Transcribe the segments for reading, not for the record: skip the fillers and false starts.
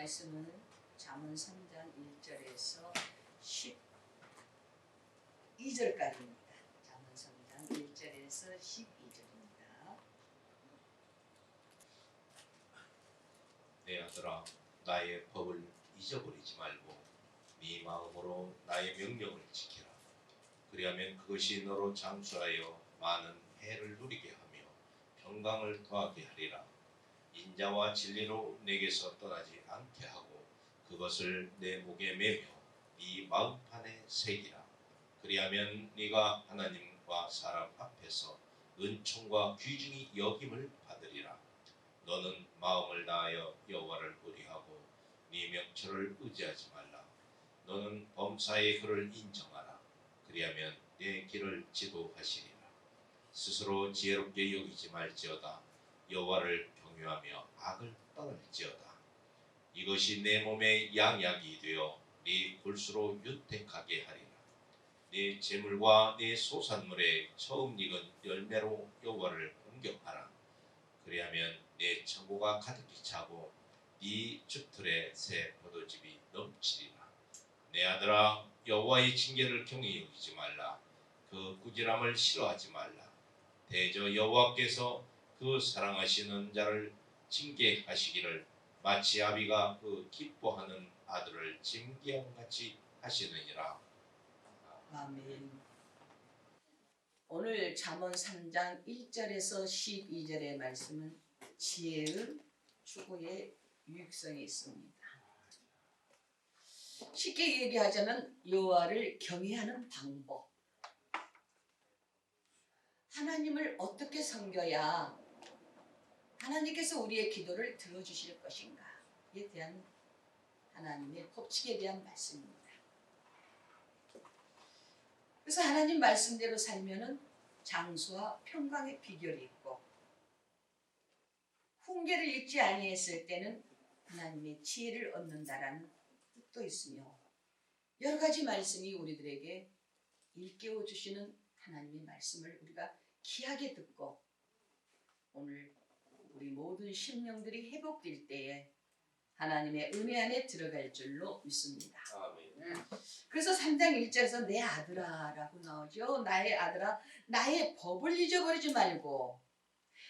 말씀은 잠언 3장 1절에서 12절까지입니다. 잠언 3장 1절에서 12절입니다. 내 아들아, 나의 법을 잊어버리지 말고 네 마음으로 나의 명령을 지키라. 그리하면 그것이 너로 장수하여 많은 해를 누리게 하며 평강을 더하게 하리라. 인자와 진리로 내게서 떠나지 않게 하고 그것을 내 목에 매며 네 마음판에 새기라. 그리하면 네가 하나님과 사람 앞에서 은총과 귀중히 여김을 받으리라. 너는 마음을 다하여 여호와를 의뢰하고 네 명철을 의지하지 말라. 너는 범사의 그를 인정하라. 그리하면 내 길을 지도하시리라. 스스로 지혜롭게 여기지 말지어다. 여호와를 경유하며 악을 떠날지어다. 이것이 내 몸에 양약이 되어 네 골수로 윤택하게 하리라. 네 재물과 네 소산물의 처음 익은 열매로 여호와를 공경하라. 그리하면 내 창고가 가득히 차고 네 줍틀에 새 포도즙이 넘치리라. 내 아들아, 여호와의 징계를 경히 여기지 말라. 그 꾸지람을 싫어하지 말라. 대저 여호와께서 그 사랑하시는 자를 징계하시기를 마치 아비가 그 기뻐하는 아들을 징계함같이 하시느니라. 아멘. 오늘 잠언 3장 1절에서 12절의 말씀은 지혜의 추구의 유익성이 있습니다. 쉽게 얘기하자면 여호와를 경외하는 방법, 하나님을 어떻게 섬겨야 하나님께서 우리의 기도를 들어주실 것인가에 대한 하나님의 법칙에 대한 말씀입니다. 그래서 하나님 말씀대로 살면은 장수와 평강의 비결이 있고, 훈계를 잊지 아니했을 때는 하나님의 지혜를 얻는다라는 뜻도 있으며, 여러 가지 말씀이 우리들에게 일깨워 주시는 하나님의 말씀을 우리가 귀하게 듣고 오늘 우리 모든 심령들이 회복될 때에 하나님의 은혜 안에 들어갈 줄로 믿습니다. 아멘. 그래서 3장 1절에서 내 아들아 라고 나오죠. 나의 아들아, 나의 법을 잊어버리지 말고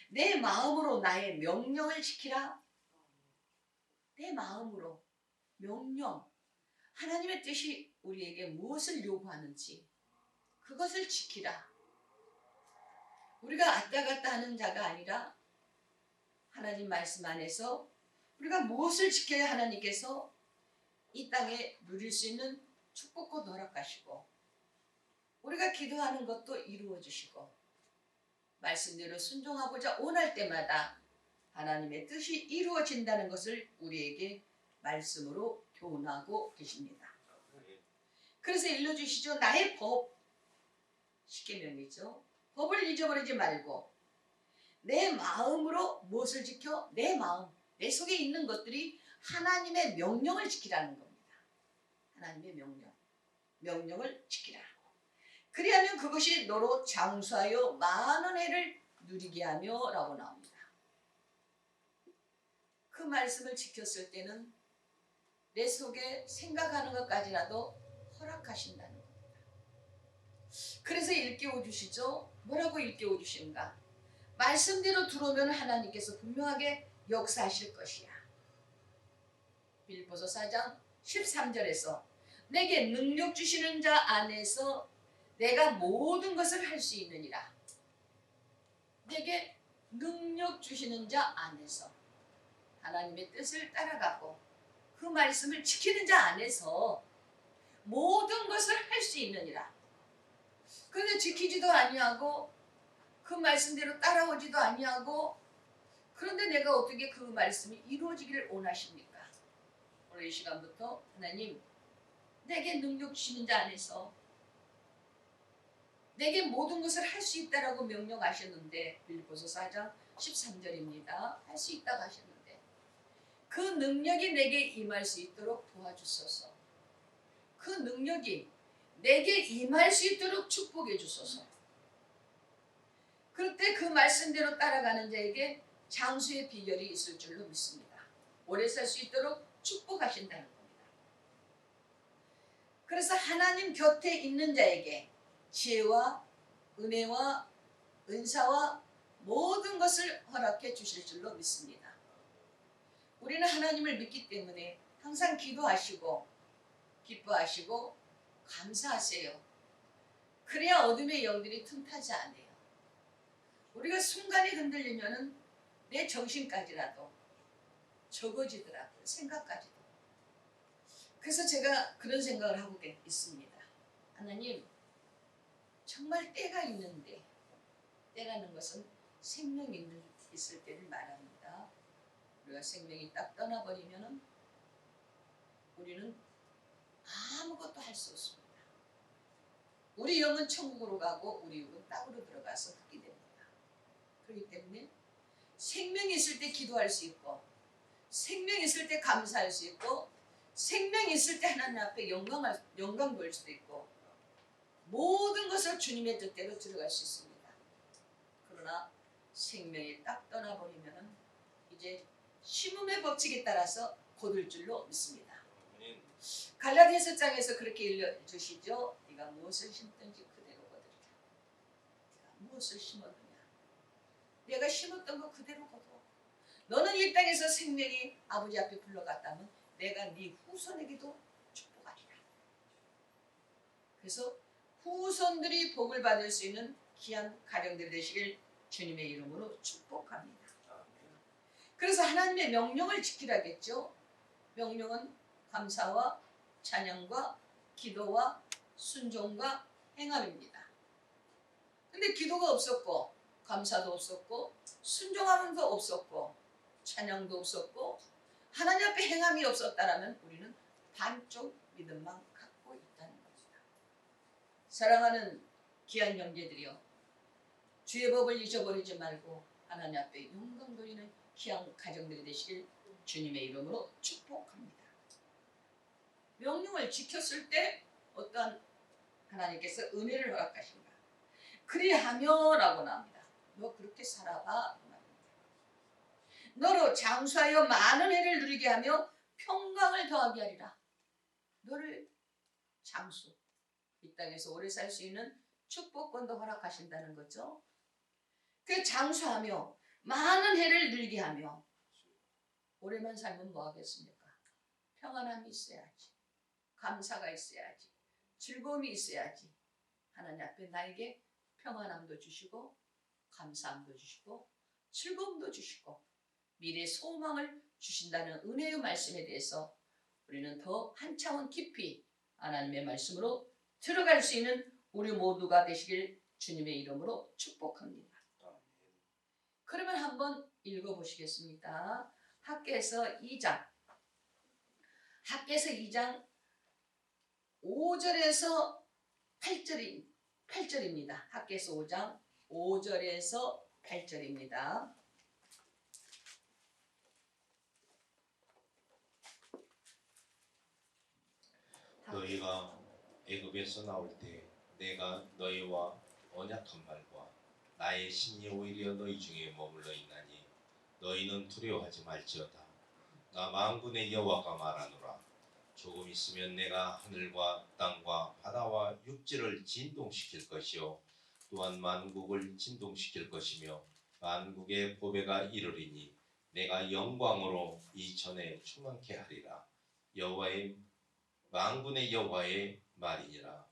내 마음으로 나의 명령을 지키라. 내 마음으로 명령, 하나님의 뜻이 우리에게 무엇을 요구하는지 그것을 지키라. 우리가 왔다 갔다 하는 자가 아니라 하나님 말씀 안에서 우리가 무엇을 지켜야 하나님께서 이 땅에 누릴 수 있는 축복과 허락하시고 우리가 기도하는 것도 이루어 주시고 말씀대로 순종하고자 원할 때마다 하나님의 뜻이 이루어진다는 것을 우리에게 말씀으로 교훈하고 계십니다. 그래서 일러주시죠. 나의 법, 쉽게 명이죠. 법을 잊어버리지 말고 내 마음으로 무엇을 지켜? 내 마음, 내 속에 있는 것들이 하나님의 명령을 지키라는 겁니다. 하나님의 명령을 지키라. 그리하면 그것이 너로 장수하여 많은 해를 누리게 하며 라고 나옵니다. 그 말씀을 지켰을 때는 내 속에 생각하는 것까지라도 허락하신다는 겁니다. 그래서 일깨워 주시죠. 뭐라고 일깨워 주시는가? 말씀대로 들어오면 하나님께서 분명하게 역사하실 것이야. 빌립보서 4장 13절에서 내게 능력 주시는 자 안에서 내가 모든 것을 할 수 있느니라. 내게 능력 주시는 자 안에서 하나님의 뜻을 따라가고 그 말씀을 지키는 자 안에서 모든 것을 할 수 있느니라. 그런데 지키지도 아니하고 그 말씀대로 따라오지도 아니하고 그런데 내가 어떻게 그 말씀이 이루어지기를 원하십니까? 오늘 이 시간부터 하나님 내게 능력 주시는 자 안에서 내게 모든 것을 할 수 있다라고 명령하셨는데 빌립보서 4장 13절입니다. 할 수 있다고 하셨는데 그 능력이 내게 임할 수 있도록 도와주소서. 그 능력이 내게 임할 수 있도록 축복해 주소서. 그럴 때 그 말씀대로 따라가는 자에게 장수의 비결이 있을 줄로 믿습니다. 오래 살 수 있도록 축복하신다는 겁니다. 그래서 하나님 곁에 있는 자에게 지혜와 은혜와 은사와 모든 것을 허락해 주실 줄로 믿습니다. 우리는 하나님을 믿기 때문에 항상 기도하시고 기뻐하시고 감사하세요. 그래야 어둠의 영들이 틈타지 않아요. 우리가 순간에 흔들리면은 내 정신까지라도 적어지더라고요. 생각까지도. 그래서 제가 그런 생각을 하고 있습니다. 하나님, 정말 때가 있는데, 때라는 것은 생명이 있을 때를 말합니다. 우리가 생명이 딱 떠나버리면은 우리는 아무것도 할 수 없습니다. 우리 영은 천국으로 가고 우리 육은 땅으로 들어가서 흙이 됩니다. 그렇기 때문에 생명이 있을 때 기도할 수 있고, 생명이 있을 때 감사할 수 있고, 생명이 있을 때 하나님 앞에 영광 볼 수도 있고, 모든 것을 주님의 뜻대로 들어갈 수 있습니다. 그러나 생명이 딱 떠나버리면 이제 심음의 법칙에 따라서 곧을 줄로 믿습니다. 갈라디아서 장에서 그렇게 읽어주시죠. 네가 무엇을 심든지 그대로 거두리라. 네가 무엇을 심었느냐. 내가 심었던 거 그대로 거둬. 너는 이 땅에서 생명이 아버지 앞에 불러갔다면 내가 네 후손에게도 축복하리라. 그래서 후손들이 복을 받을 수 있는 귀한 가정들이 되시길 주님의 이름으로 축복합니다. 그래서 하나님의 명령을 지키라겠죠. 명령은 감사와 찬양과 기도와 순종과 행함입니다. 근데 기도가 없었고 감사도 없었고 순종함도 없었고 찬양도 없었고 하나님 앞에 행함이 없었다라면 우리는 반쪽 믿음만 갖고 있다는 겁니다. 사랑하는 귀한 형제들이여, 주의 법을 잊어버리지 말고 하나님 앞에 영광 돌리는 귀한 가정들이 되시길 주님의 이름으로 축복합니다. 명령을 지켰을 때 어떠한 하나님께서 은혜를 허락하신다. 그리하며 라고 나옵니다. 너 그렇게 살아봐. 너로 장수하여 많은 해를 누리게 하며 평강을 더하게 하리라. 너를 장수, 이 땅에서 오래 살 수 있는 축복권도 허락하신다는 거죠. 그 장수하며 많은 해를 누리게 하며, 오래만 살면 뭐 하겠습니까? 평안함이 있어야지, 감사가 있어야지, 즐거움이 있어야지. 하나님 앞에 나에게 평안함도 주시고 감사함도 주시고 즐거움도 주시고 미래 소망을 주신다는 은혜의 말씀에 대해서 우리는 더 한 차원 깊이 하나님의 말씀으로 들어갈 수 있는 우리 모두가 되시길 주님의 이름으로 축복합니다. 그러면 한번 읽어보시겠습니다. 학개서 2장 5절에서 8절입니다. 학개서 5장 5절에서 8절입니다. 너희가 애굽에서 나올 때 내가 너희와 언약한 말과 나의 신이 오히려 너희 중에 머물러 있나니 너희는 두려워하지 말지어다. 나 만군의 여호와가 말하노라. 조금 있으면 내가 하늘과 땅과 바다와 육지를 진동시킬 것이요 또한 만국을 진동시킬 것이며 만국의 보배가 이르리니 내가 영광으로 이 전에 충만케 하리라. 여호와의 만군의 여호와의 말이니라.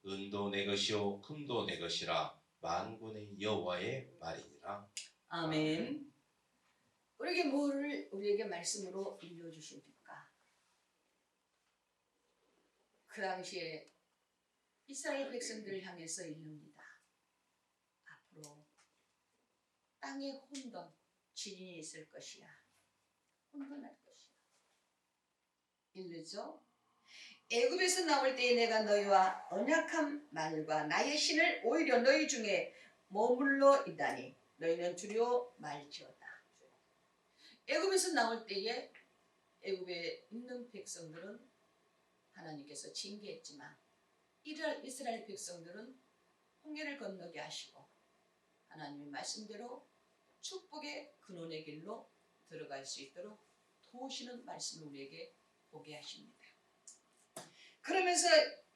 은도 내 것이요 금도 내 것이라. 만군의 여호와의 말이니라. 아멘. 우리에게 뭐를 우리에게 말씀으로 일러주십니까? 그 당시에 이스라엘 백성들을 향해서 일릅니다. 앞으로 땅에 혼돈, 지진이 있을 것이야. 혼돈할 것이야. 일르죠. 애굽에서 나올 때에 내가 너희와 언약한 말과 나의 신을 오히려 너희 중에 머물러 있다니 너희는 두려워 말지어다. 애굽에서 나올 때에 애굽에 있는 백성들은 하나님께서 징계했지만 이스라엘 백성들은 홍해를 건너게 하시고 하나님의 말씀대로 축복의 근원의 길로 들어갈 수 있도록 도우시는 말씀을 우리에게 보게 하십니다. 그러면서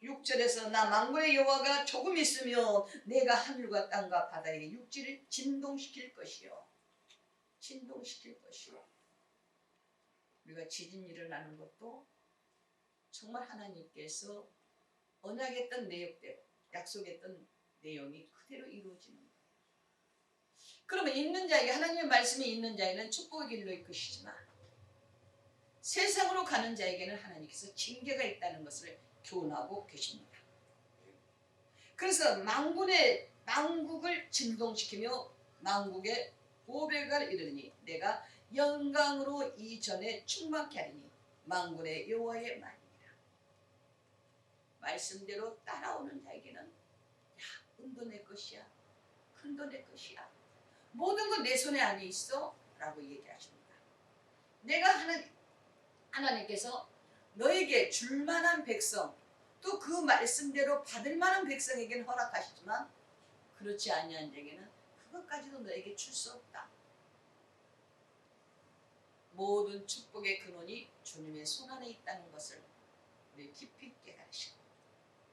6절에서 나 만군의 여호와가 조금 있으면 내가 하늘과 땅과 바다의 육지를 진동시킬 것이요. 진동시킬 것이요. 우리가 지진이 일어나는 것도 정말 하나님께서 언약했던 내용대로 약속했던 내용이 그대로 이루어지는 거예요. 그러면 있는 자에게 하나님의 말씀이 있는 자에게는 축복의 길로 이끄시지만 세상으로 가는 자에게는 하나님께서 징계가 있다는 것을 교훈하고 계십니다. 그래서 만국을 진동시키며 만국의 고백을 이르니 내가 영광으로 이전에 충만케 하리니 만군의 여호와의 말이니라. 말씀대로 따라오는 자에게는 야, 은도 내 것이야. 큰도 내 것이야. 모든 건 내 손에 안에 있어 라고 얘기하십니다. 내가 하나님께서 너에게 줄 만한 백성 또 그 말씀대로 받을 만한 백성에게는 허락하시지만 그렇지 아니한 자에게는 그것까지도 너에게 줄 수 없다. 모든 축복의 근원이 주님의 손 안에 있다는 것을 우리 깊이 깨달으시고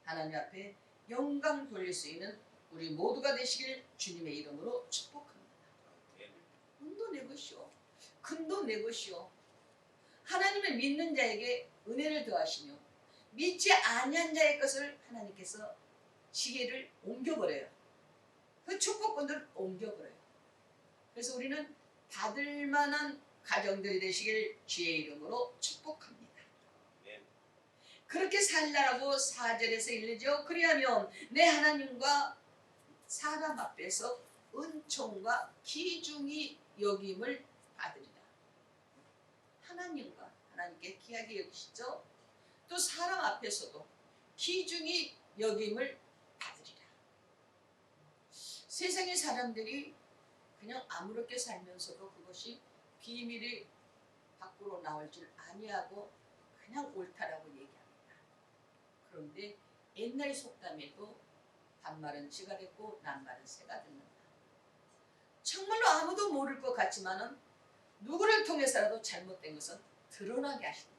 하나님 앞에 영광 돌릴 수 있는 우리 모두가 되시길 주님의 이름으로 축복합니다. 은도 내 것이요. 큰도 내 것이요. 하나님을 믿는 자에게 은혜를 더하시며 믿지 아니한 자의 것을 하나님께서 지혜를 옮겨버려요. 그 축복권들을 옮겨버려요. 그래서 우리는 받을 만한 가정들이 되시길 주의 이름으로 축복합니다. 그렇게 살라라고 4절에서 일르죠. 그리하면 내 하나님과 사람 앞에서 은총과 귀중히 여김을 받으리라. 하나님께 귀하게 여기시죠. 또 사람 앞에서도 귀중히 여김을 받으리라. 세상의 사람들이 그냥 아무렇게 살면서도 그것이 비밀이 밖으로 나올 줄 아니하고 그냥 옳다라고 얘기합니다. 그런데 옛날 속담에도 반말은 쥐가 됐고 낱말은 새가 듣는다. 정말로 아무도 모를 것 같지만은 누구를 통해서라도 잘못된 것은 드러나게 하십니다.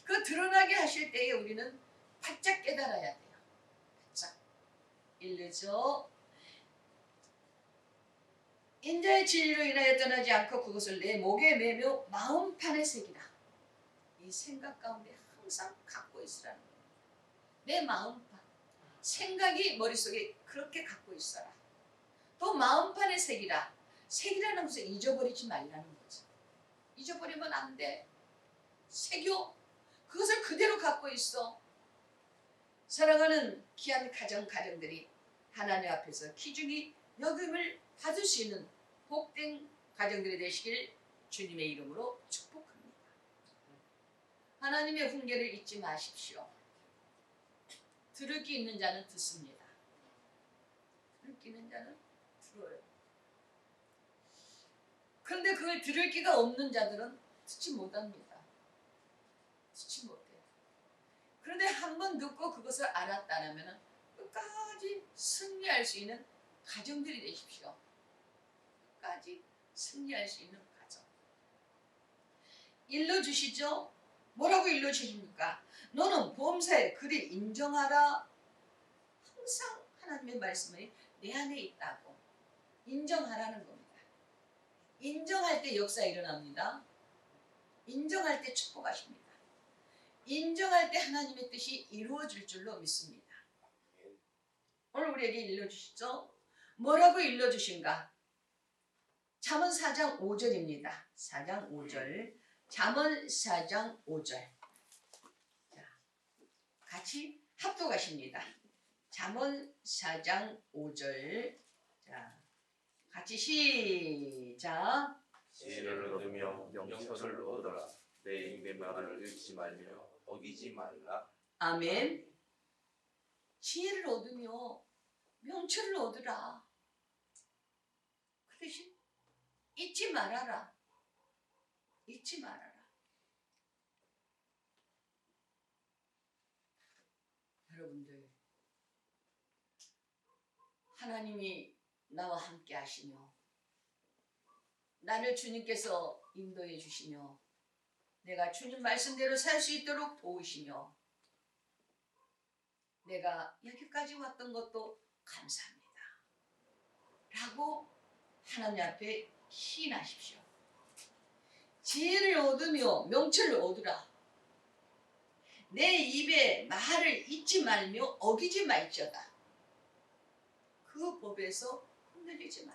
그 드러나게 하실 때에 우리는 바짝 깨달아야 돼요. 바짝. 일르죠. 인자의 진리로 인하여 떠나지 않고 그것을 내 목에 매며 마음판에 새기라. 이 생각 가운데 항상 갖고 있으라는 거예요. 내 마음판. 생각이 머릿속에 그렇게 갖고 있어라. 또 마음판에 새기라. 새기라는 것을 잊어버리지 말라는 거죠. 잊어버리면 안 돼. 새겨. 그것을 그대로 갖고 있어. 사랑하는 귀한 가정들이 하나님 앞에서 귀중히 여김을 받을 수 있는 복된 가정들이 되시길 주님의 이름으로 축복합니다. 하나님의 훈계를 잊지 마십시오. 들을 귀 있는 자는 듣습니다. 들을 귀 있는 자는 들어요. 그런데 그걸 들을 귀가 없는 자들은 듣지 못합니다. 듣지 못해요. 그런데 한번 듣고 그것을 알았다면 끝까지 승리할 수 있는 가정들이 되십시오. 끝까지 승리할 수 있는 가정. 일러주시죠. 뭐라고 일러주십니까? 너는 범사에 그리 인정하라. 항상 하나님의 말씀이 내 안에 있다고 인정하라는 겁니다. 인정할 때 역사 일어납니다. 인정할 때 축복하십니다. 인정할 때 하나님의 뜻이 이루어질 줄로 믿습니다. 오늘 우리에게 일러주시죠. 뭐라고 일러주신가? 잠언 4장 5절입니다. 4장 5절. 잠언 4장 5절. 자, 같이 합독하십니다. 잠언 4장 5절. 자, 같이 시작. 지혜를 얻으며 명철을 얻어라. 내 입의 말을 잃지 말며 어기지 말라. 아멘. 지혜를 얻으며 명철을 얻으라. 그 대신 잊지 말아라. 잊지 말아라. 여러분들, 하나님이 나와 함께 하시며 나를 주님께서 인도해 주시며 내가 주님 말씀대로 살 수 있도록 도우시며 내가 여기까지 왔던 것도 감사합니다. 라고 하나님 앞에 시인하십시오. 지혜를 얻으며 명철을 얻으라. 내 입에 말을 잊지 말며 어기지 말지어다. 그 법에서 흔들리지 마.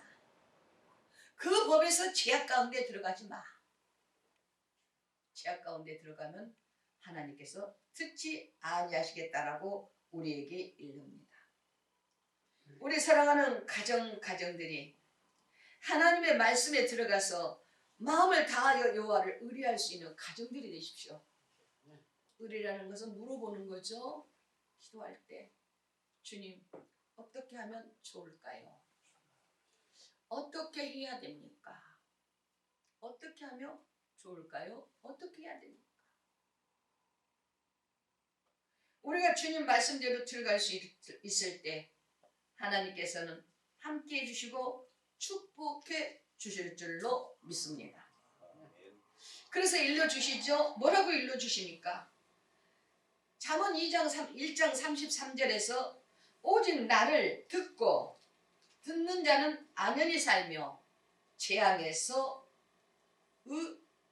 그 법에서 제약 가운데 들어가지 마. 제약 가운데 들어가면 하나님께서 듣지 아니하시겠다라고 우리에게 일릅니다. 우리 사랑하는 가정들이 하나님의 말씀에 들어가서 마음을 다하여 여호와를 의뢰할 수 있는 가정들이 되십시오. 의뢰라는 것은 물어보는 거죠. 기도할 때 주님 어떻게 하면 좋을까요? 어떻게 해야 됩니까? 어떻게 하면 좋을까요? 어떻게 해야 됩니까? 우리가 주님 말씀대로 들어갈 수 있을 때 하나님께서는 함께 해주시고 축복해 주실 줄로 믿습니다. 그래서 일러주시죠. 뭐라고 일러주십니까? 잠언 1장 33절에서 오직 나를 듣고 듣는 자는 안연히 살며 재앙에서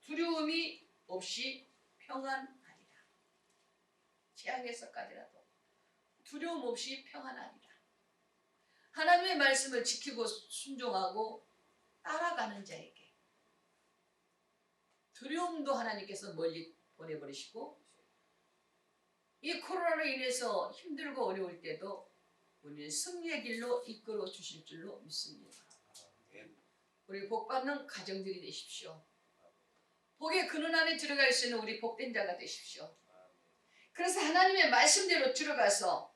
두려움이 없이 평안하리라. 재앙에서까지라도 두려움 없이 평안하리라. 하나님의 말씀을 지키고 순종하고 따라가는 자에게 두려움도 하나님께서 멀리 보내버리시고 이 코로나로 인해서 힘들고 어려울 때도 우리는 승리의 길로 이끌어 주실 줄로 믿습니다. 우리 복받는 가정들이 되십시오. 복의 근원 안에 들어갈 수 있는 우리 복된 자가 되십시오. 그래서 하나님의 말씀대로 들어가서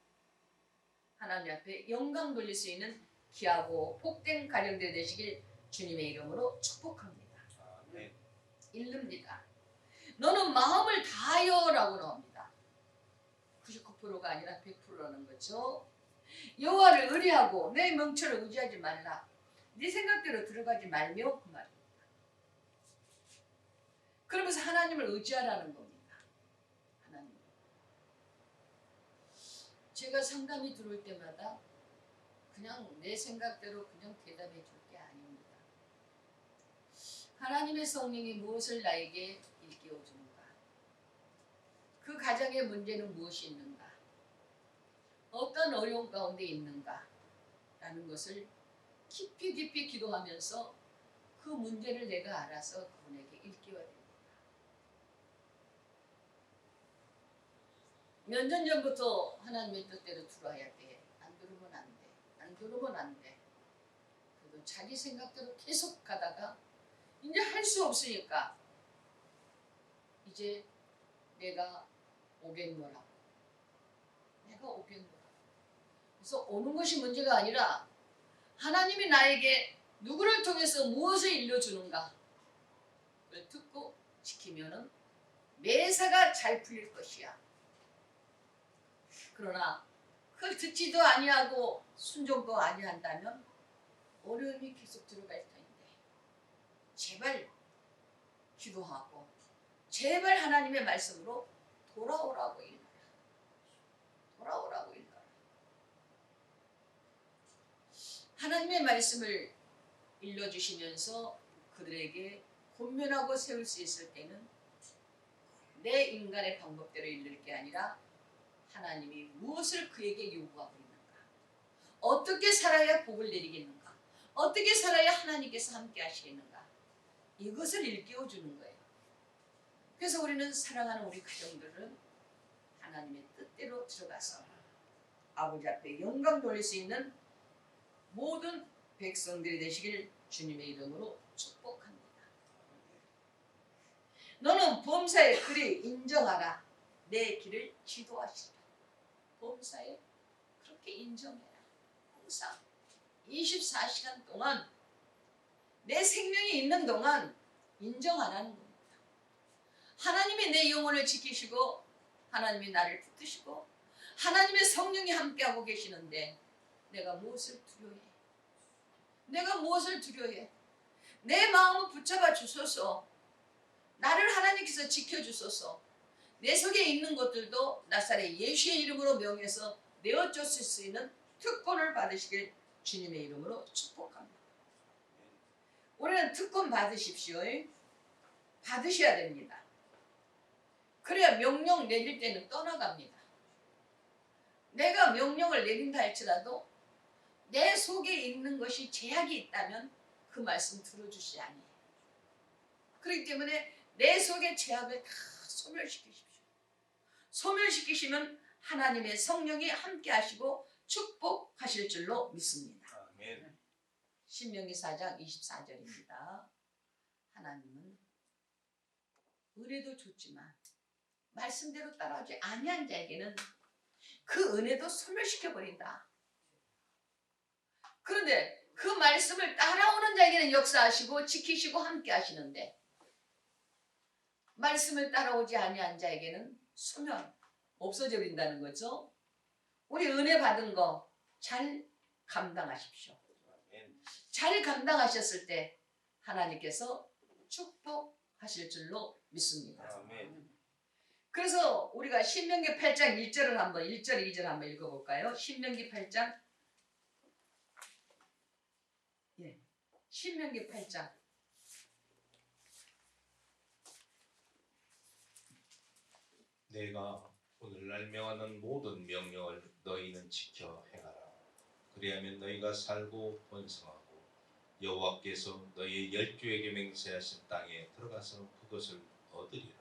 하나님 앞에 영광 돌릴 수 있는 귀하고 복된 가정들 되시길 주님의 이름으로 축복합니다. 읽습니다. 너는 마음을 다하여 라고 나옵니다. 99%가 아니라 100%라는 거죠. 여호와를 의뢰하고 내 명철을 의지하지 말라. 네 생각대로 들어가지 말며 그 말입니다. 그러면서 하나님을 의지하라는 겁니다. 하나님. 제가 상담이 들어올 때마다 그냥 내 생각대로 그냥 대답해 줄 게 아닙니다. 하나님의 성령이 무엇을 나에게 일깨워 주는가? 그 가정의 문제는 무엇이 있는가? 어떤 어려움 가운데 있는가? 라는 것을 깊이 기도하면서 그 문제를 내가 알아서 그분에게 일깨워야 됩니다. 몇 년 전부터 하나님의 뜻대로 들어야 돼. 안 들으면 안 돼. 안 들으면 안 돼. 그래도 자기 생각대로 계속 가다가 이제 할 수 없으니까 이제 내가 오겠노라. 내가 오겠노라. 그래서 오는 것이 문제가 아니라 하나님이 나에게 누구를 통해서 무엇을 일러주는가 그걸 듣고 지키면은 매사가 잘 풀릴 것이야. 그러나 그걸 듣지도 아니하고 순종도 아니한다면 어려움이 계속 들어갈 텐데 제발 기도하고 제발 하나님의 말씀으로 돌아오라고 일러라. 돌아오라고 일러라. 하나님의 말씀을 일러주시면서 그들에게 권면하고 세울 수 있을 때는 내 인간의 방법대로 일릴 게 아니라 하나님이 무엇을 그에게 요구하고 있는가? 어떻게 살아야 복을 내리겠는가? 어떻게 살아야 하나님께서 함께 하시겠는가? 이것을 일깨워 주는 거예요. 그래서 우리는 사랑하는 우리 가정들은 하나님의 뜻대로 들어가서 아버지 앞에 영광 돌릴 수 있는 모든 백성들이 되시길 주님의 이름으로 축복합니다. 너는 범사에 그리 인정하라. 내 길을 지도하시라. 범사에 그렇게 인정해라. 항상 24시간 동안 내 생명이 있는 동안 인정하라는 겁니다. 하나님이 내 영혼을 지키시고 하나님이 나를 붙드시고 하나님의 성령이 함께하고 계시는데 내가 무엇을 두려워해? 내가 무엇을 두려워해? 내 마음을 붙잡아 주소서. 나를 하나님께서 지켜주소서. 내 속에 있는 것들도 나사렛 예수의 이름으로 명해서 내어줬을 수 있는 특권을 받으시길 주님의 이름으로 축복합니다. 우리는 특권 받으십시오. 받으셔야 됩니다. 그래야 명령 내릴 때는 떠나갑니다. 내가 명령을 내린다 할지라도 내 속에 있는 것이 제약이 있다면 그 말씀 들어주시 아니에요. 그렇기 때문에 내 속의 제약을 다 소멸시키십시오. 소멸시키시면 하나님의 성령이 함께 하시고 축복하실 줄로 믿습니다. 아멘. 신명기 4장 24절입니다. 하나님은 은혜도 줬지만 말씀대로 따라오지 아니한 자에게는 그 은혜도 소멸시켜버린다. 그런데 그 말씀을 따라오는 자에게는 역사하시고 지키시고 함께 하시는데 말씀을 따라오지 아니한 자에게는 소멸, 없어져 버린다는 거죠. 우리 은혜 받은 거 잘 감당하십시오. 잘 감당하셨을 때 하나님께서 축복하실 줄로 믿습니다. 아멘. 그래서 우리가 신명기 8장 1절, 2절 한번 읽어볼까요? 신명기 8장. 신명기 8장. 내가 오늘날 명하는 모든 명령을 너희는 지켜 행하라. 그리하면 너희가 살고 번성하고 여호와께서 너희 열조에게 맹세하신 땅에 들어가서 그것을 얻으리라.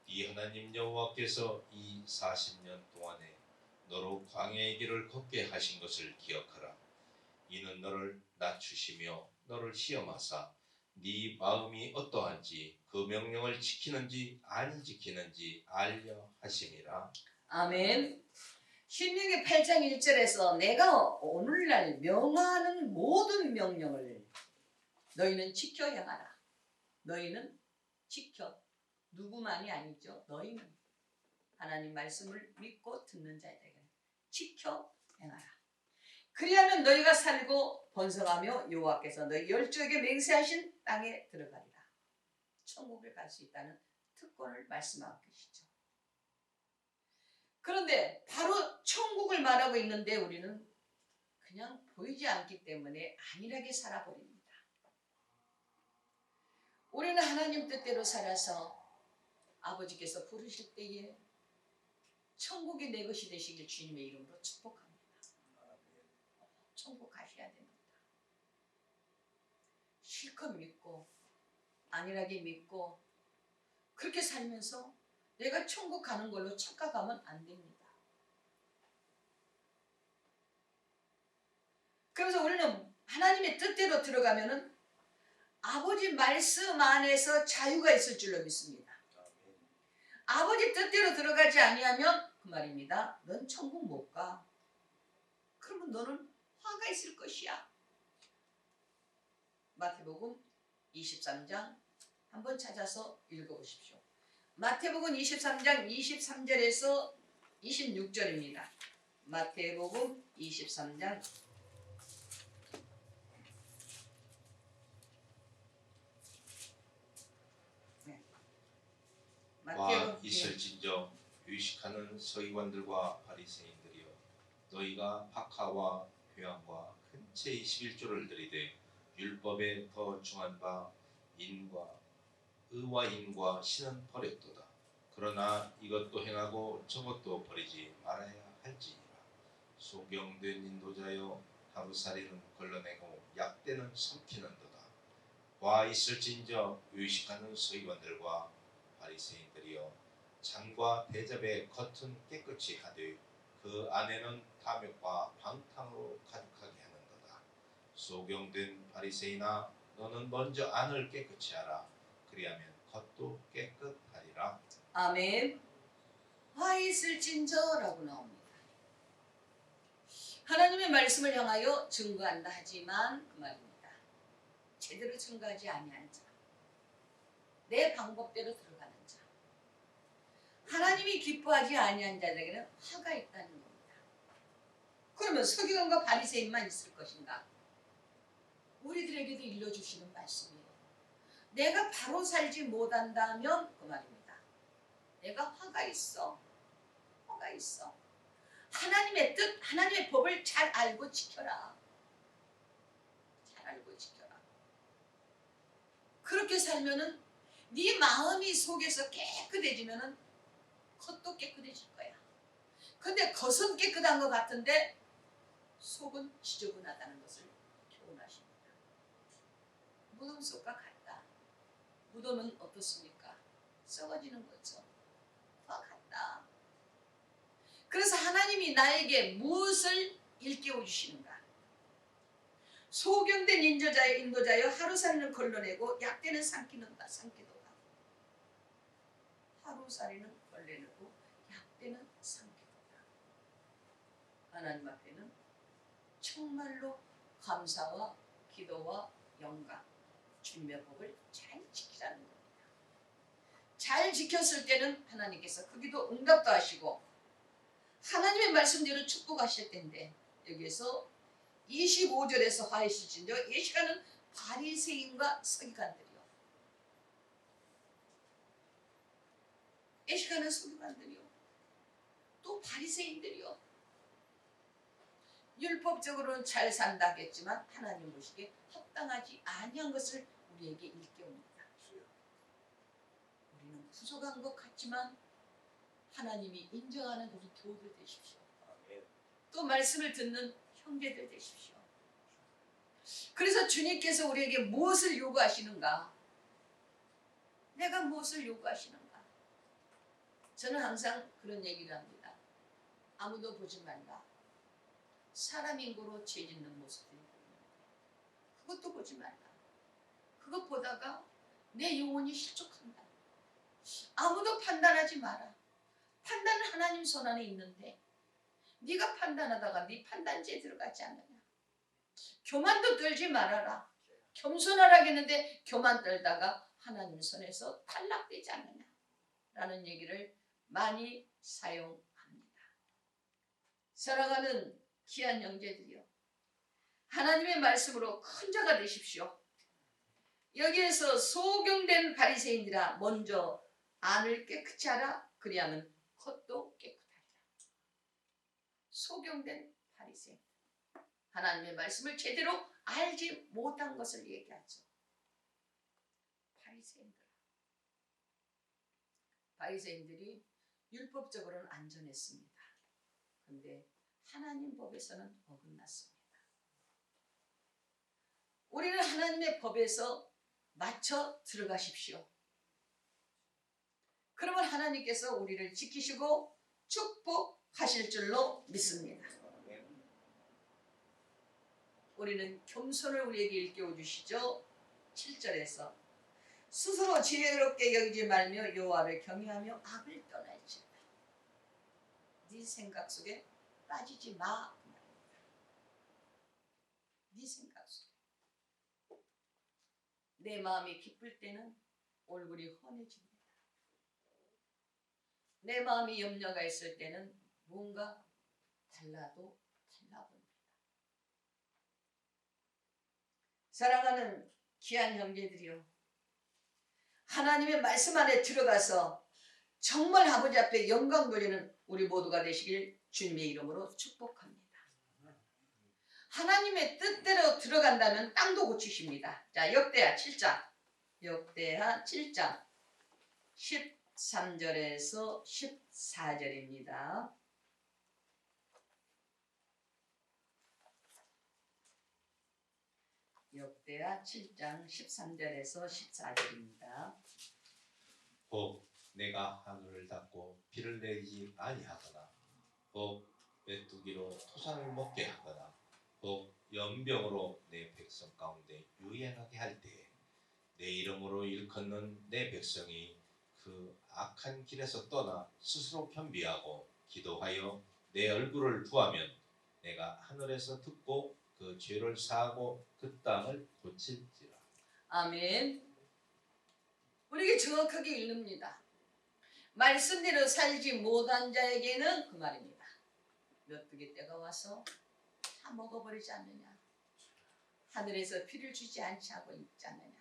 네 하나님 여호와께서 이 40년 동안에 너로 광야의 길을 걷게 하신 것을 기억하라. 이는 너를 낮추시며 너를 시험하사 네 마음이 어떠한지 그 명령을 지키는지 안 지키는지 알려 하심이라. 아멘. 신명기 8장 1절에서 내가 오늘날 명하는 모든 명령을 너희는 지켜 행하라. 너희는 지켜. 누구만이 아니죠. 너희는 하나님 말씀을 믿고 듣는 자에게는 지켜 행하라. 그리하면 너희가 살고 번성하며 여호와께서 너희 열조에게 맹세하신 땅에 들어가리라. 천국을 갈 수 있다는 특권을 말씀하고 계시죠. 그런데 바로 천국을 말하고 있는데 우리는 그냥 보이지 않기 때문에 안일하게 살아버립니다. 우리는 하나님 뜻대로 살아서 아버지께서 부르실 때에 천국이 내 것이 되시길 주님의 이름으로 축복합니다. 천국 가셔야 됩니다. 실컷 믿고 안일하게 믿고 그렇게 살면서 내가 천국 가는 걸로 착각하면 안 됩니다. 그래서 우리는 하나님의 뜻대로 들어가면은 아버지 말씀 안에서 자유가 있을 줄로 믿습니다. 아버지 뜻대로 들어가지 아니하면 그 말입니다. 넌 천국 못 가. 그러면 너는 화가 있을 것이야. 마태복음 23장 한번 찾아서 읽어보십시오. 마태복음 23장 23절에서 26절입니다. 마태복음 23장 와 있을진저 유식하는 서기관들과 바리새인들이여 너희가 박하와 회왕과 큰 채 21조를 들이되 율법에 더 중한 바 인과 의와 인과 신은 버렸도다. 그러나 이것도 행하고 저것도 버리지 말아야 할지니라. 소경된 인도자여 하루살이는 걸러내고 약대는 삼키는도다. 와 있을진저 유식하는 서기관들과 바리새인들이여 잔과 대접의 겉은 깨끗이 하되 그 안에는 탐욕과 방탕으로 가득하게 하는도다. 소경된 바리새인아 너는 먼저 안을 깨끗이 하라. 그리하면 겉도 깨끗하리라. 아멘. 화 있을진저라고 나옵니다. 하나님의 말씀을 향하여 증거한다 하지만 그 말입니다. 제대로 증거하지 아니한 자, 내 방법대로 들어가는 자, 하나님이 기뻐하지 아니한 자들에게는 화가 있다는 겁니다. 그러면 서기관과 바리새인만 있을 것인가? 우리들에게도 일러주시는 말씀이에요. 내가 바로 살지 못한다면 그 말입니다. 내가 화가 있어. 화가 있어. 하나님의 뜻, 하나님의 법을 잘 알고 지켜라. 잘 알고 지켜라. 그렇게 살면은 네 마음이 속에서 깨끗해지면은 겉도 깨끗해질 거야. 근데 겉은 깨끗한 것 같은데 속은 지저분하다는 것을 교훈하십니다. 무덤 속과 같다. 무덤은 어떻습니까? 썩어지는 거죠. 그와 같다. 그래서 하나님이 나에게 무엇을 일깨워 주시는가? 소경된 인도자여 하루 살이는 걸러내고 약대는 삼키도다. 하루 살이는 걸러내고 약대는 삼키도다. 하나님 앞에는 정말로 감사와 기도와 영광, 주님의 법을 잘 지키라는 겁니다. 잘 지켰을 때는 하나님께서 거기도 응답도 하시고 하나님의 말씀대로 축복하실 텐데 여기에서 25절에서 하시진저 이 시간은 바리새인과 서기관들이요. 이 시간은 서기관들이요. 또 바리새인들이요. 율법적으로는 잘 산다겠지만 하나님 보시기에 합당하지 아니한 것을 우리에게 일깨웁니다. 우리는 부족한 것 같지만 하나님이 인정하는 우리 교우들 되십시오. 또 말씀을 듣는 형제들 되십시오. 그래서 주님께서 우리에게 무엇을 요구하시는가? 내가 무엇을 요구하시는가? 저는 항상 그런 얘기를 합니다. 아무도 보지 말라. 사람 인고로 죄 짓는 모습들이 보이는데 그것도 보지 말라. 그것 보다가 내 영혼이 실족한다. 아무도 판단하지 마라. 판단은 하나님 손 안에 있는데 네가 판단하다가 네 판단지에 들어가지 않느냐. 교만도 떨지 말아라. 겸손하라겠는데 교만 떨다가 하나님 손에서 탈락되지 않느냐 라는 얘기를 많이 사용합니다. 사랑하는 귀한 형제들이요, 하나님의 말씀으로 큰 자가 되십시오. 여기에서 소경된 바리새인들아 먼저 안을 깨끗이 하라. 그리하면 겉도 깨끗하리라. 소경된 바리새인, 하나님의 말씀을 제대로 알지 못한 것을 얘기하죠. 바리새인들이 율법적으로는 안전했습니다. 그런데 하나님 법에서는 어긋났습니다. 우리는 하나님의 법에서 맞춰 들어가십시오. 그러면 하나님께서 우리를 지키시고 축복하실 줄로 믿습니다. 우리는 겸손을 우리에게 일깨워 주시죠. 7절에서 스스로 지혜롭게 여기지 말며 여호와를 경외하며 악을 떠날지어다. 네 생각 속에 빠지지 마. 네 생각 속에. 내 마음이 기쁠 때는 얼굴이 환해집니다. 내 마음이 염려가 있을 때는 뭔가 달라도 달라봅니다. 사랑하는 귀한 형제들이요, 하나님의 말씀 안에 들어가서 정말 아버지 앞에 영광 돌리는 우리 모두가 되시길 주님의 이름으로 축복합니다. 하나님의 뜻대로 들어간다면 땅도 고치십니다. 자, 역대하 7장 13절에서 14절입니다. 역대하 7장 13절에서 14절입니다. 혹 내가 하늘을 닫고 비를 내리지 아니하거나 혹 메뚜기로 토산을 먹게 하거나 혹 연병으로 내 백성 가운데 유행하게 할 때에 내 이름으로 일컫는 내 백성이 그 악한 길에서 떠나 스스로 편비하고 기도하여 내 얼굴을 구하면 내가 하늘에서 듣고 그 죄를 사하고 그 땅을 고칠지라. 아멘. 우리에게 정확하게 읽습니다. 말씀대로 살지 못한 자에게는 그 말입니다. 메뚜기 때가 와서 다 먹어버리지 않느냐. 하늘에서 피를 주지 않지 하고 있지 않느냐.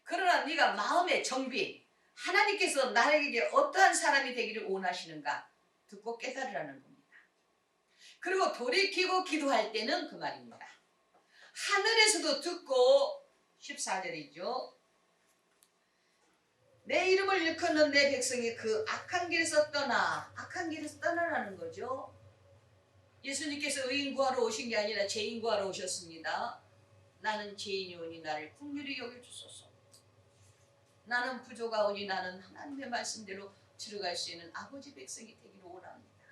그러나 네가 마음의 정비, 하나님께서 나에게 어떠한 사람이 되기를 원하시는가 듣고 깨달으라는 겁니다. 그리고 돌이키고 기도할 때는 그 말입니다. 하늘에서도 듣고 14절이죠. 내 이름을 일컫는 내 백성이 그 악한 길에서 떠나라는 거죠. 예수님께서 의인 구하러 오신 게 아니라 죄인 구하러 오셨습니다. 나는 죄인이오니 나를 긍휼히 여겨주소서. 나는 부족하오니 나는 하나님의 말씀대로 들어갈 수 있는 아버지 백성이 되기를 원합니다.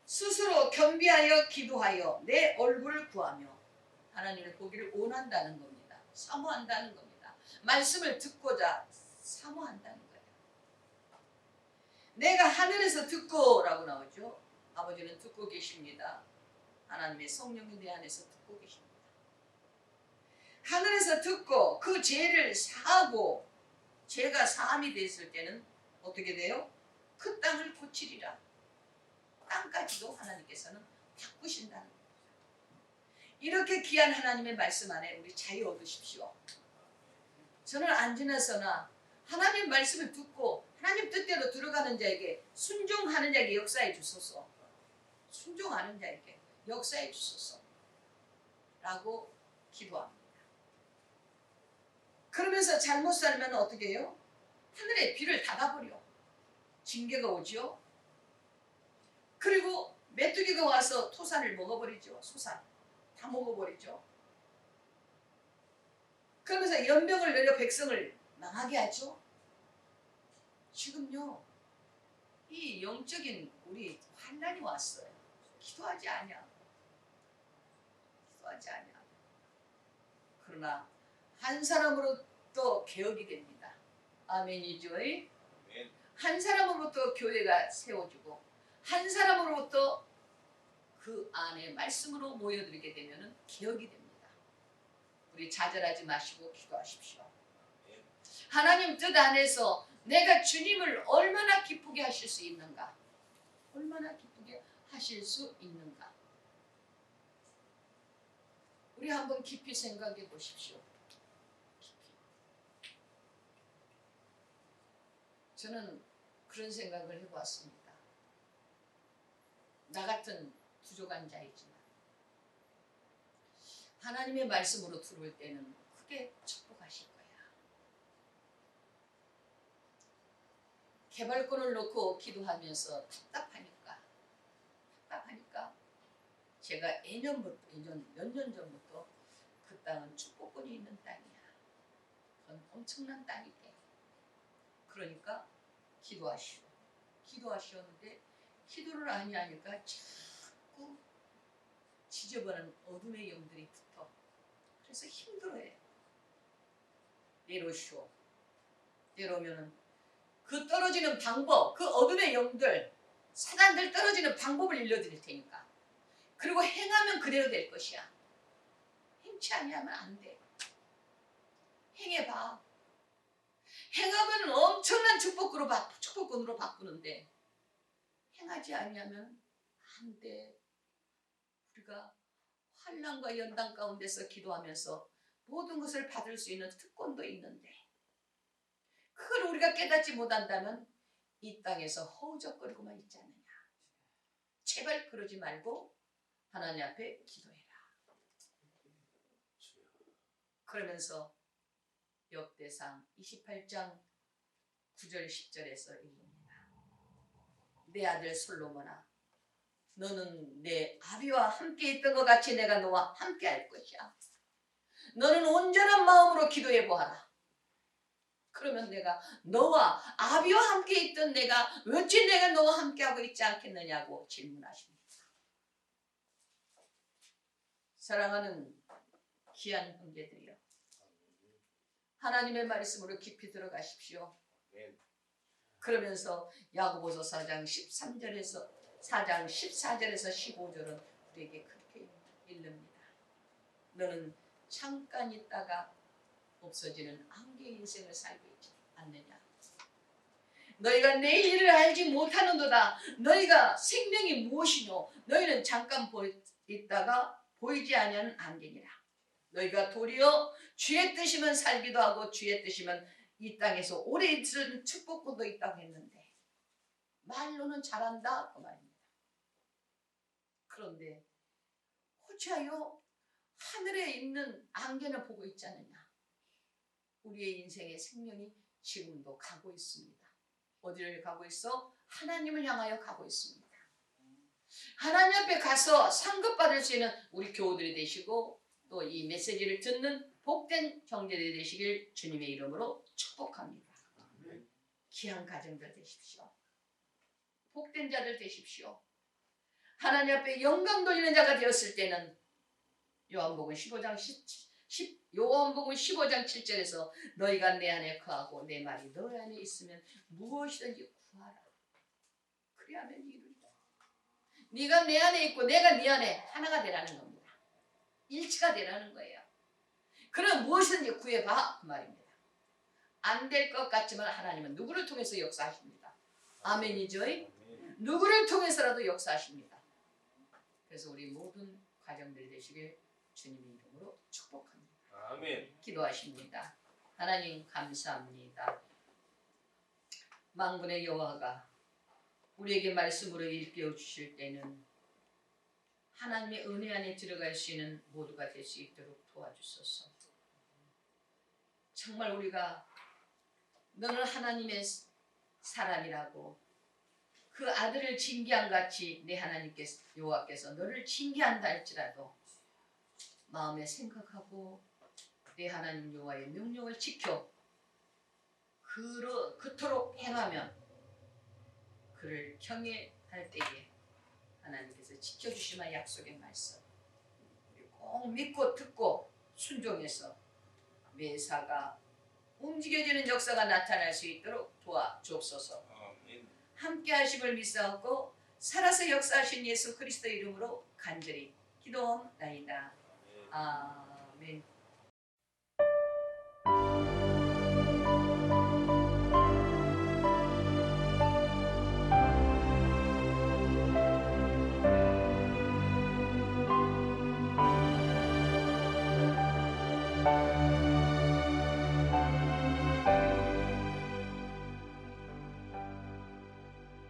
스스로 겸비하여 기도하여 내 얼굴을 구하며 하나님을 보기를 원한다는 겁니다. 사모한다는 겁니다. 말씀을 듣고자 사모한다는 거예요. 내가 하늘에서 듣고 라고 나오죠. 아버지는 듣고 계십니다. 하나님의 성령이 내 안에서 듣고 계십니다. 하늘에서 듣고 그 죄를 사하고 죄가 사함이 됐을 때는 어떻게 돼요? 그 땅을 고치리라. 땅까지도 하나님께서는 바꾸신다는 겁니다. 이렇게 귀한 하나님의 말씀 안에 우리 자유 얻으십시오. 저는 안지나서나 하나님 말씀을 듣고 하나님 뜻대로 들어가는 자에게 순종하는 자에게 역사해 주소서. 순종하는 자에게 역사해 주소서 라고 기도합니다. 그러면서 잘못 살면 어떻게 해요? 하늘의 비를 닫아버려. 징계가 오죠. 그리고 메뚜기가 와서 토산을 먹어버리죠. 소산 다 먹어버리죠. 그러면서 연병을 내려 백성을 망하게 하죠. 지금요 이 영적인 우리 환난이 왔어요. 기도하지 않냐. 그러나 한 사람으로부터 개혁이 됩니다. 아멘이죠. 한 사람으로부터 교회가 세워지고 한 사람으로부터 그 안에 말씀으로 모여들게 되면 개혁이 됩니다. 우리 좌절하지 마시고 기도하십시오. 하나님 뜻 안에서 내가 주님을 얼마나 기쁘게 하실 수 있는가? 얼마나 기쁘게 하실 수 있는가? 우리 한번 깊이 생각해 보십시오. 깊이. 저는 그런 생각을 해보았습니다. 나 같은 부족한 자이지만 하나님의 말씀으로 들어올 때는 크게 축복하실 거야. 개발권을 놓고 기도하면서 답답하니까 제가 몇 년 전부터 그 땅은 축복권이 있는 땅이야. 그건 엄청난 땅이게. 그러니까 기도하시오는데 기도를 아니하니까 자꾸 지저분한 어둠의 영들이 붙어. 그래서 힘들어해. 내려오시오. 내려오면은 그 떨어지는 방법, 그 어둠의 영들, 사단들 떨어지는 방법을 일러드릴 테니까. 그리고 행하면 그대로 될 것이야. 행치 아니하면 안 돼. 행해봐. 행하면 엄청난 축복권으로 바꾸는데 행하지 아니하면 안 돼. 우리가 환난과 연단 가운데서 기도하면서 모든 것을 받을 수 있는 특권도 있는데 그걸 우리가 깨닫지 못한다면 이 땅에서 허우적거리고만 있지 않느냐. 제발 그러지 말고 하나님 앞에 기도해라. 그러면서 역대상 28장 9절 10절에서 읽습니다. 내 아들 솔로몬아, 너는 내 아비와 함께 있던 것 같이 내가 너와 함께 할 것이야. 너는 온전한 마음으로 기도해 보아라. 그러면 내가 너와 아비와 함께 있던 내가 어찌 내가 너와 함께하고 있지 않겠느냐고 질문하십니다. 사랑하는 귀한 형제들이여, 하나님의 말씀으로 깊이 들어가십시오. 그러면서 야고보서 4장 14절에서 15절은 우리에게 그렇게 읽습니다. 너는 잠깐 있다가 없어지는 안개의 인생을 살고 있지 않느냐. 너희가 내일 일을 알지 못하는도다. 너희가 생명이 무엇이뇨. 너희는 잠깐 있다가 보이지 아니하는 안개니라. 너희가 도리어 주의 뜻이면 살기도 하고 주의 뜻이면 이 땅에서 오래 있을 축복권도 있다고 했는데 말로는 잘한다 그 말입니다. 그런데 어찌하여 하늘에 있는 안개는 보고 있지 않느냐. 우리의 인생의 생명이 지금도 가고 있습니다. 어디를 가고 있어? 하나님을 향하여 가고 있습니다. 하나님 앞에 가서 상급받을 수 있는 우리 교우들이 되시고 또 이 메시지를 듣는 복된 형제들이 되시길 주님의 이름으로 축복합니다. 귀한 가정들 되십시오. 복된 자들 되십시오. 하나님 앞에 영광 돌리는 자가 되었을 때는 요한복음 15장 7절에서 너희가 내 안에 거하고 내 말이 너희 안에 있으면 무엇이든지 구하라. 그리하면 이루리라. 네가 내 안에 있고 내가 네 안에 하나가 되라는 겁니다. 일치가 되라는 거예요. 그럼 무엇이든지 구해봐 그 말입니다. 안 될 것 같지만 하나님은 누구를 통해서 역사하십니다. 아멘이죠? 누구를 통해서라도 역사하십니다. 그래서 우리 모든 가정들이 되시길 주님의 이름으로 축복합니다. 아멘. 기도하십니다. 하나님 감사합니다. 만군의 여호와가 우리에게 말씀으로 일깨워 주실 때는 하나님의 은혜 안에 들어갈 수 있는 모두가 될 수 있도록 도와주소서. 정말 우리가 너는 하나님의 사람이라고 그 아들을 징계한 같이 내 하나님께서 여호와께서 너를 징계한다 할지라도 마음에 생각하고 내 하나님 여호와의 명령을 지켜 그토록 행하면 그를 경외할 때에 하나님께서 지켜주시마 약속의 말씀 우리 꼭 믿고 듣고 순종해서 매사가 움직여지는 역사가 나타날 수 있도록 도와주옵소서. 함께 하심을 믿사옵고 살아서 역사하신 예수 그리스도 이름으로 간절히 기도하옵나이다. 아멘.